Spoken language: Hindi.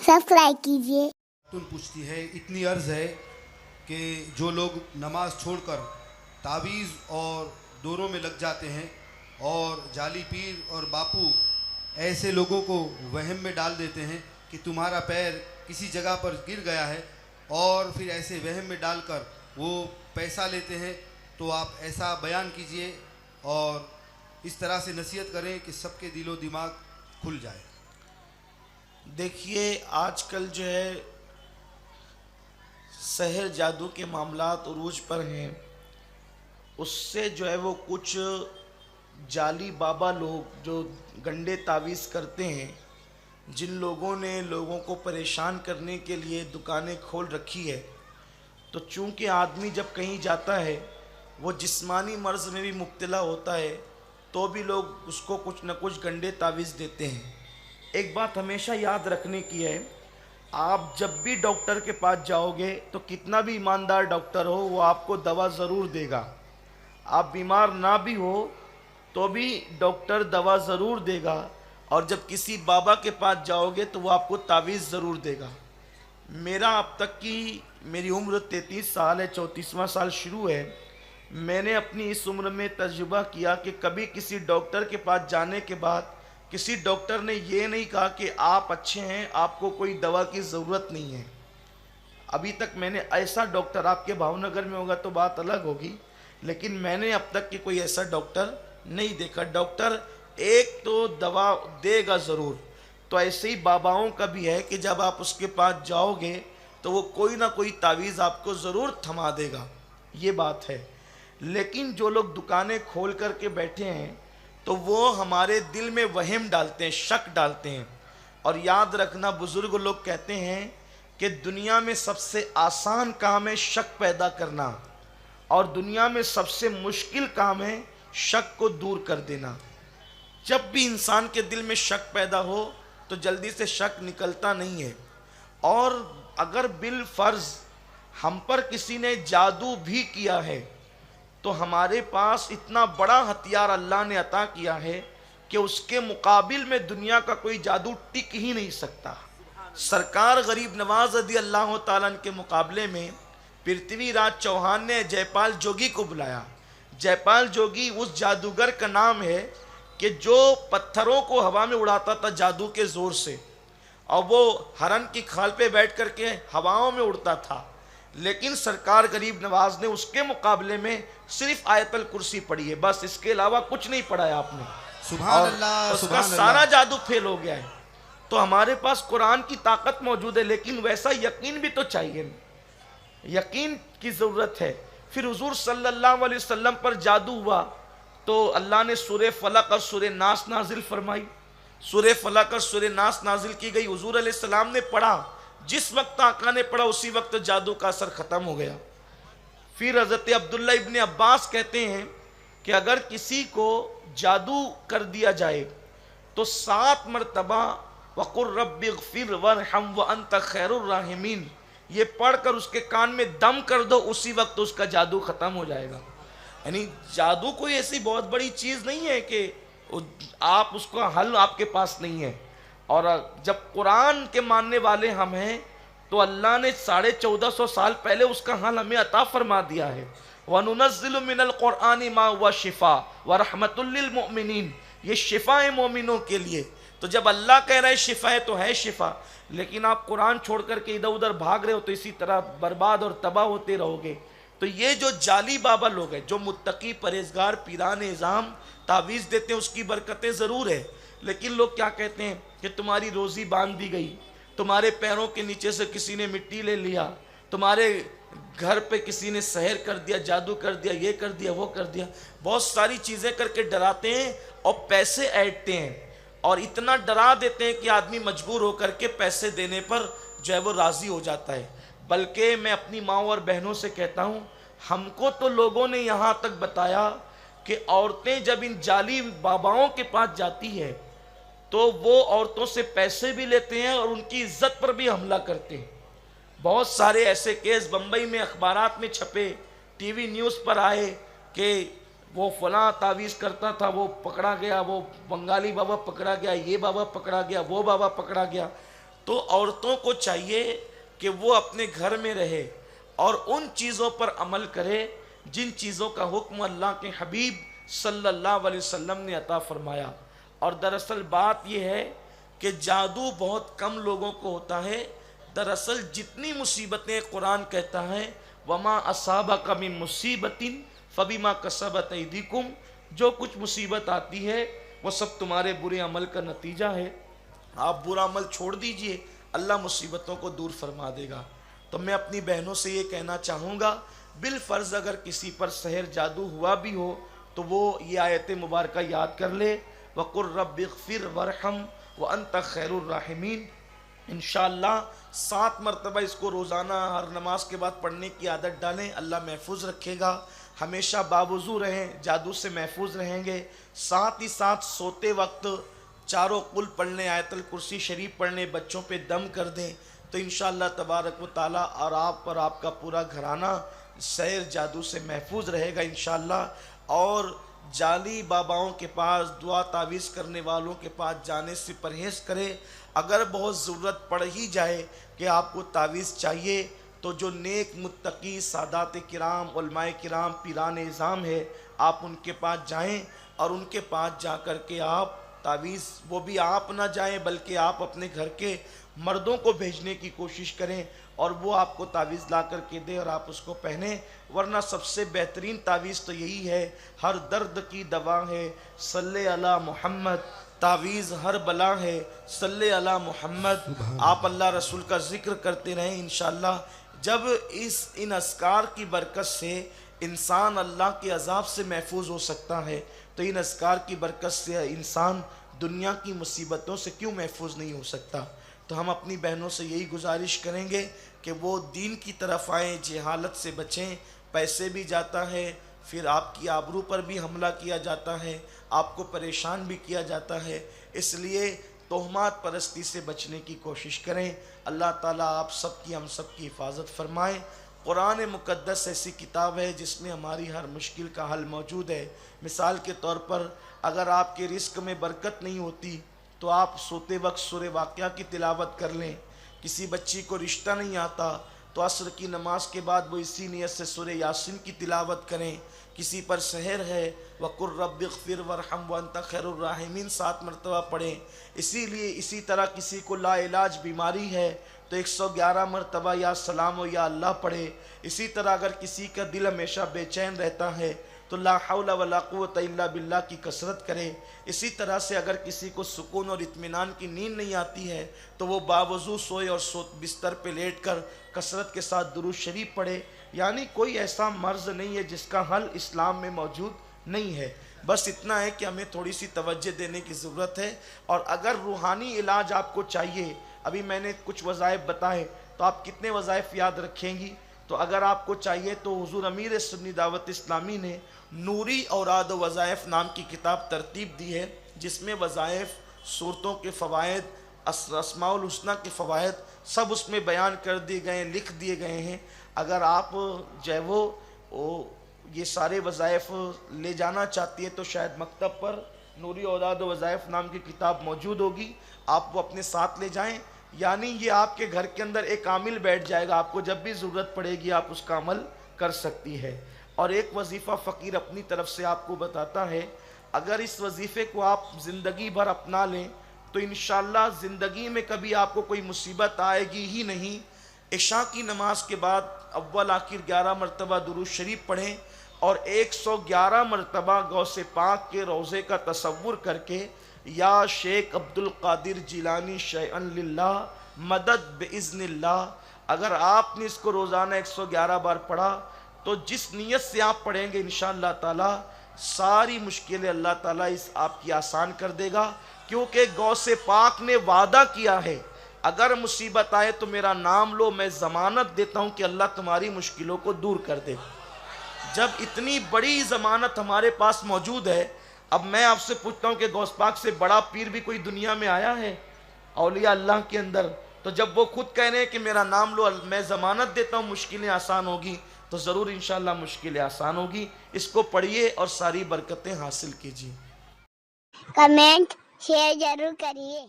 सब्सक्राइब कीजिए। तुम पूछती है, इतनी अर्ज़ है कि जो लोग नमाज छोड़कर तावीज़ और दौरों में लग जाते हैं और जाली पीर और बापू ऐसे लोगों को वहम में डाल देते हैं कि तुम्हारा पैर किसी जगह पर गिर गया है और फिर ऐसे वहम में डालकर वो पैसा लेते हैं, तो आप ऐसा बयान कीजिए और इस तरह से नसीहत करें कि सबके दिलो दिमाग खुल जाए। देखिए, आजकल जो है सहर जादू के मामलात उरूज पर हैं। उससे जो है वो कुछ जाली बाबा लोग जो गंडे तावीज़ करते हैं, जिन लोगों ने लोगों को परेशान करने के लिए दुकानें खोल रखी है, तो चूंकि आदमी जब कहीं जाता है वो जिस्मानी मर्ज़ में भी मुब्तला होता है, तो भी लोग उसको कुछ न कुछ गंडे तावीज़ देते हैं। एक बात हमेशा याद रखने की है, आप जब भी डॉक्टर के पास जाओगे तो कितना भी ईमानदार डॉक्टर हो वो आपको दवा ज़रूर देगा। आप बीमार ना भी हो तो भी डॉक्टर दवा ज़रूर देगा, और जब किसी बाबा के पास जाओगे तो वो आपको तावीज़ ज़रूर देगा। मेरा अब तक की मेरी उम्र 33 साल है, 34वां साल शुरू है। मैंने अपनी इस उम्र में तजुर्बा किया कि कभी किसी डॉक्टर के पास जाने के बाद किसी डॉक्टर ने ये नहीं कहा कि आप अच्छे हैं, आपको कोई दवा की ज़रूरत नहीं है। अभी तक मैंने ऐसा डॉक्टर, आपके भावनगर में होगा तो बात अलग होगी, लेकिन मैंने अब तक की कोई ऐसा डॉक्टर नहीं देखा। डॉक्टर एक तो दवा देगा ज़रूर, तो ऐसे ही बाबाओं का भी है कि जब आप उसके पास जाओगे तो वो कोई ना कोई तावीज़ आपको ज़रूर थमा देगा, ये बात है। लेकिन जो लोग दुकानें खोल करके बैठे हैं तो वो हमारे दिल में वहम डालते हैं, शक डालते हैं। और याद रखना, बुज़ुर्ग लोग कहते हैं कि दुनिया में सबसे आसान काम है शक पैदा करना, और दुनिया में सबसे मुश्किल काम है शक को दूर कर देना। जब भी इंसान के दिल में शक पैदा हो तो जल्दी से शक निकलता नहीं है। और अगर बिल फ़र्ज़ हम पर किसी ने जादू भी किया है तो हमारे पास इतना बड़ा हथियार अल्लाह ने अता किया है कि उसके मुकाबिल में दुनिया का कोई जादू टिक ही नहीं सकता। सरकार गरीब नवाज रज़ी अल्लाह ताला के मुकाबले में पृथ्वीराज चौहान ने जयपाल जोगी को बुलाया। जयपाल जोगी उस जादूगर का नाम है कि जो पत्थरों को हवा में उड़ाता था जादू के ज़ोर से, और वो हरन की खाल पे बैठ करके हवाओं में उड़ता था। लेकिन सरकार गरीब नवाज ने उसके मुकाबले में सिर्फ आयतल कुर्सी पढ़ी है, बस इसके अलावा कुछ नहीं पढ़ा है आपने। सुभान अल्लाह, उसका सारा जादू फेल हो गया है। तो हमारे पास कुरान की ताकत मौजूद है, लेकिन वैसा यकीन भी तो चाहिए, यकीन की ज़रूरत है। फिर हुजूर सल्लल्लाहु अलैहि वसल्लम पर जादू हुआ तो अल्लाह ने सूरह फलक और सूरह नास नाजिल फरमाई। सूरह फलक और सूरह नास नाजिल की गई, हुजूर अलैहिस्सलाम ने पढ़ा, जिस वक्त आका ने पढ़ा उसी वक्त जादू का असर ख़त्म हो गया। फिर हज़रत अब्दुल्ला इब्ने अब्बास कहते हैं कि अगर किसी को जादू कर दिया जाए तो 7 मरतबा वक़ुर रब्बिग़फ़िर वरहम व अंत खैरुर राहिमीन ये पढ़कर उसके कान में दम कर दो, उसी वक्त उसका जादू ख़त्म हो जाएगा। यानी जादू कोई ऐसी बहुत बड़ी चीज़ नहीं है कि आप उसका हल आपके पास नहीं है। और जब कुरान के मानने वाले हम हैं तो अल्लाह ने 1450 साल पहले उसका हल हमें अता फरमा दिया है। वनुनज़्ज़िलु मिनल क़ुरआनि मा हुवा शिफ़ा व रहमतुल लिल मुमिनीन, ये शिफ़ा है मोमिनों के लिए। तो जब अल्लाह कह रहा है शिफ़ा है तो है शिफ़ा, लेकिन आप कुरान छोड़ करके इधर उधर भाग रहे हो तो इसी तरह बर्बाद और तबाह होते रहोगे। तो ये जो जाली बाबा लोग हैं, जो मुत्तकी परहेजगार पीरान इज़ाम तावीज़ देते हैं, उसकी बरकतें ज़रूर है, लेकिन लोग क्या कहते हैं कि तुम्हारी रोज़ी बांध दी गई, तुम्हारे पैरों के नीचे से किसी ने मिट्टी ले लिया, तुम्हारे घर पे किसी ने सहर कर दिया, जादू कर दिया, ये कर दिया, वो कर दिया। बहुत सारी चीज़ें करके डराते हैं और पैसे ऐंठते हैं, और इतना डरा देते हैं कि आदमी मजबूर होकर के पैसे देने पर जो है वो राज़ी हो जाता है। बल्कि मैं अपनी माँ और बहनों से कहता हूँ, हमको तो लोगों ने यहाँ तक बताया कि औरतें जब इन जाली बाबाओं के पास जाती है तो वो औरतों से पैसे भी लेते हैं और उनकी इज्जत पर भी हमला करते हैं। बहुत सारे ऐसे केस बम्बई में अखबारात में छपे, टीवी न्यूज़ पर आए कि वो फलां तावीज़ करता था, वो पकड़ा गया, वो बंगाली बाबा पकड़ा गया, ये बाबा पकड़ा गया, वो बाबा पकड़ा गया। तो औरतों को चाहिए कि वो अपने घर में रहे और उन चीज़ों पर अमल करे जिन चीज़ों का हुक्म अल्लाह के हबीब सल्लल्लाहु अलैहि वसल्लम ने अता फरमाया। और दरअसल बात यह है कि जादू बहुत कम लोगों को होता है। दरअसल जितनी मुसीबतें कुरान कहता है, वमा असाबका मिन मुसीबतिन फबिमा कसबत ऐदीकुम, जो कुछ मुसीबत आती है वो सब तुम्हारे बुरे अमल का नतीजा है। आप बुरा अमल छोड़ दीजिए, अल्लाह मुसीबतों को दूर फरमा देगा। तो मैं अपनी बहनों से ये कहना चाहूँगा, बिल फ़र्ज़ अगर किसी पर सहर जादू हुआ भी हो तो वो ये आयत मुबारक याद कर ले, वक़ुर रब्बिग़फ़िर वरहम व अंत खैरुर राहिमीन। इंशाअल्लाह 7 मरतबा इसको रोज़ाना हर नमाज के बाद पढ़ने की आदत डालें, अल्लाह महफूज रखेगा। हमेशा बावुज़ू रहें, जादू से महफूज रहेंगे। साथ ही साथ सोते वक्त चारों कुल पढ़ने, आयतल कुर्सी शरीफ पढ़ने, बच्चों पे दम कर दें तो इंशाअल्लाह तबारक व ताला और आप और आपका पूरा घराना सैर जादू से महफूज रहेगा इंशाअल्लाह। और जाली बाबाओं के पास, दुआ तावीज़ करने वालों के पास जाने से परहेज़ करें। अगर बहुत ज़रूरत पड़ ही जाए कि आपको तावीज़ चाहिए तो जो नेक मुत्तकी सादात किराम, उलमाए किराम, पीरान इज़ाम है, आप उनके पास जाएं और उनके पास जा कर के आप तावीज़, वो भी आप ना जाएं बल्कि आप अपने घर के मर्दों को भेजने की कोशिश करें और वो आपको तावीज़ ला कर के दे और आप उसको पहने। वरना सबसे बेहतरीन तावीज़ तो यही है, हर दर्द की दवा है सल्ले अला मोहम्मद, तावीज़ हर बला है सल्ले अला मोहम्मद। आप अल्लाह रसूल का ज़िक्र करते रहें इंशाअल्लाह। जब इन अस्कार की बरकत से इंसान अल्लाह के अज़ाब से महफूज हो सकता है तो इन अस्कार की बरकत से इंसान दुनिया की मुसीबतों से क्यों महफूज नहीं हो सकता। तो हम अपनी बहनों से यही गुजारिश करेंगे कि वो दीन की तरफ आएँ, जहालत से बचें। पैसे भी जाता है, फिर आपकी आबरू पर भी हमला किया जाता है, आपको परेशान भी किया जाता है, इसलिए तोहमात परस्ती से बचने की कोशिश करें। अल्लाह ताला आप सब की, हम सब की हिफाजत फरमाए। कुरान मुक़द्दस ऐसी किताब है जिसमें हमारी हर मुश्किल का हल मौजूद है। मिसाल के तौर पर अगर आपके रिस्क में बरकत नहीं होती तो आप सोते वक्त सूरह वाक़िया की तिलावत कर लें। किसी बच्ची को रिश्ता नहीं आता तो असर की नमाज के बाद वो इसी नियत से सूरह यासीन की तिलावत करें। किसी पर सहर है, वक़ुर रब्बिग़फ़िर वरहम व अंत खैरुर राहिमीन 7 मरतबा पढ़ें। इसीलिए इसी तरह किसी को लाइलाज बीमारी है तो 111 मरतबा या सलाम व या अल्लाह पढ़े। इसी तरह अगर किसी का दिल हमेशा बेचैन रहता है तो ला हौला वला कुव्वता इल्ला बिल्लाह की कसरत करे। इसी तरह से अगर किसी को सुकून और इत्मीनान की नींद नहीं आती है तो वो बावजू सोए और बिस्तर पे लेटकर कसरत के साथ दुरूद शरीफ पढ़े। यानी कोई ऐसा मर्ज़ नहीं है जिसका हल इस्लाम में मौजूद नहीं है। बस इतना है कि हमें थोड़ी सी तवज्जो देने की ज़रूरत है। और अगर रूहानी इलाज आपको चाहिए, अभी मैंने कुछ वज़ाइफ बताए, तो आप कितने वज़ाइफ याद रखेंगी? तो अगर आपको चाहिए तो हुज़ूर अमीर सुन्नी दावत इस्लामी ने नूरी औराद वज़ाइफ नाम की किताब तरतीब दी है, जिसमें वज़ाइफ, सूरतों के फ़वाइद, अस्माउल हुस्ना के फ़वाइद सब उसमें बयान कर दिए गए हैं, लिख दिए गए हैं। अगर आप जो है वो ये सारे वज़ाइफ ले जाना चाहती हैं तो शायद मकतब पर नूरी औराद वज़ाइफ नाम की किताब मौजूद होगी, आप वो अपने साथ ले जाएं। यानी ये आपके घर के अंदर एक आमिल बैठ जाएगा, आपको जब भी ज़रूरत पड़ेगी आप उसका अमल कर सकती है। और एक वजीफ़ा फ़कीर अपनी तरफ से आपको बताता है, अगर इस वजीफ़े को आप ज़िंदगी भर अपना लें तो इंशाअल्लाह ज़िंदगी में कभी आपको कोई मुसीबत आएगी ही नहीं। इशा की नमाज के बाद अव्वल आखिर 11 मरतबा दुरूद शरीफ पढ़ें और 111 मरतबा गौसे पाक के रोज़े का तसव्वुर करके या शेख अब्दुल कादिर जिलानी शैअन लिल्लाह मदद बिइज़्निल्लाह, अगर आपने इसको रोज़ाना 111 बार पढ़ा तो जिस नीयत से आप पढ़ेंगे इंशाअल्लाह ताला सारी मुश्किलें अल्लाह ताला इस आपकी आसान कर देगा। क्योंकि गौसे पाक ने वादा किया है, अगर मुसीबत आए तो मेरा नाम लो, मैं ज़मानत देता हूँ कि अल्लाह तुम्हारी मुश्किलों को दूर कर दे। जब इतनी बड़ी ज़मानत हमारे पास मौजूद है, अब मैं आपसे पूछता हूँ कि गौस पाक से बड़ा पीर भी कोई दुनिया में आया है औलिया अल्लाह के अंदर? तो जब वो खुद कह रहे हैं कि मेरा नाम लो, मैं ज़मानत देता हूँ मुश्किलें आसान होगी, तो ज़रूर इंशाअल्लाह मुश्किलें आसान होगी। इसको पढ़िए और सारी बरकतें हासिल कीजिए। कमेंट शेयर जरूर करिए।